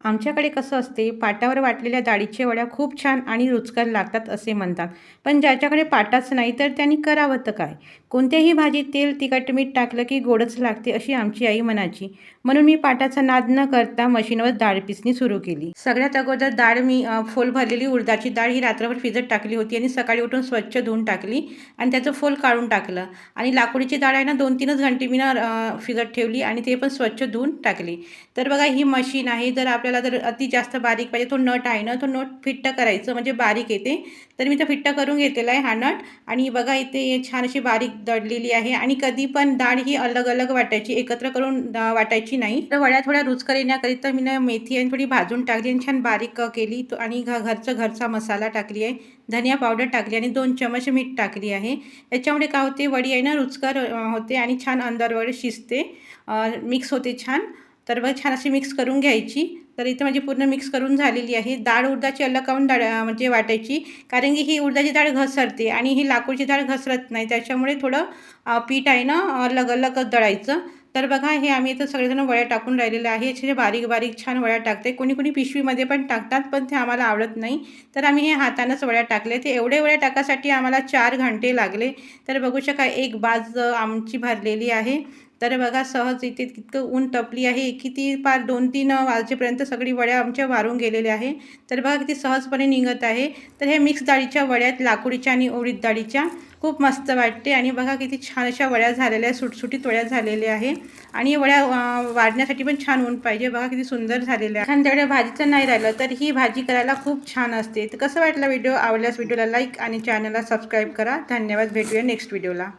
आमच्याकडे कसं असते, पाटावर वाटलेल्या डाळीच्या वड्या खूप छान आणि रुचकर लागतात असे म्हणतात. पण ज्याच्याकडे पाटाच नाही तर त्यांनी करावं तर काय? कोणत्याही भाजीत तेल, तिखट, मीठ टाकलं की गोडच लागते अशी आमची आई म्हणायची. म्हणून मी पाटाचा नाद न करता मशीनवर डाळ पिसणी सुरू केली. सगळ्यात अगोदर डाळ मी फोल भरलेली उडदाची डाळ ही रात्रभर भिजत टाकली होती आणि सकाळी उठून स्वच्छ धुवून टाकली आणि त्याचं फोल काढून टाकलं आणि लाकडीची डाळ आहे ना 2-3च घंटे मी ना भिजत ठेवली आणि ते पण स्वच्छ धुवून टाकली. तर बघा ही मशीन आहे. जर आपल्याला जर अति जास्त बारीक पाहिजे, तो नट आहे ना, तो नट फिट्ट करायचं म्हणजे बारीक येते. तर मी तो फिट्ट करून घेतलेला आहे हा नट आणि बघा इथे छान अशी बारीक दळलेली आहे आणि कधी पण डाळ ही अलग-अलग वाटायची, एकत्र करून वाटायची नाही. तर वड्या थोड्या रुचकर येण्याकरिता मी ना मेथी आणि थोडी भाजून टाकली आणि छान बारीक केली तो आणि घरचा मसाला टाकली आहे, धनिया पावडर टाकली आणि 2 चमच मीठ टाकली आहे. याच्यामुळे काय होते, वडी आहे ना रुचकर होते आणि छान अंदर वडी शिजते, मिक्स होते छान. तर मग छान अशी मिक्स करून घ्यायची. तर इथे माझी पूर्ण मिक्स करून झालेली आहे. डाळ उडदाची अलग काढून म्हणजे वाटायची. कारण की ही उडदाची डाळ घसरते आणि ही लाकूडची डाळ घसरत नाही. त्याच्यामुळे थोडं पीठ आहे ना अलग-अलगच दळायचं. तर बघा हे आम्ही इथं सगळेजण वड्या टाकून राहिलेले आहे. असे बारीक-बारीक छान वड्या टाकते. कोणी-कोणी पिशवीमध्ये पण टाकतात, पण ते आम्हाला आवडत नाही. तर आम्ही हे हातानंच वड्या टाकले. ते एवढे वड्या टाकायसाठी आम्हाला 4 घंटे लागले. तर बघू शका एक बाज आमची भरलेली आहे. तर बघा सहज इथे इतकं ऊन तपली आहे, किती पार 2-3 वाजेपर्यंत सगळी वड्या आमच्या वारून गेलेल्या आहे. तर बघा किती सहजपणे निघत आहे. तर हे मिक्स डाळीच्या वड्यात लाकडीच्या आणि उडीद डाळीच्या खूप मस्त वाटते आणि बघा किती छान अशा वड्या झालेल्या, सुटसुटीत वड्या झालेल्या आहे आणि वड्या वाढण्यासाठी पण छान ऊन पाहिजे. बघा किती सुंदर झालेल्या आहे. छान तेवढ्या भाजीचं नाही राहिलं, तर ही भाजी करायला खूप छान असते. तर कसं वाटलं व्हिडिओ? आवडल्यास व्हिडिओला लाईक आणि चॅनलला सबस्क्राईब करा. धन्यवाद. भेटूया नेक्स्ट व्हिडिओला.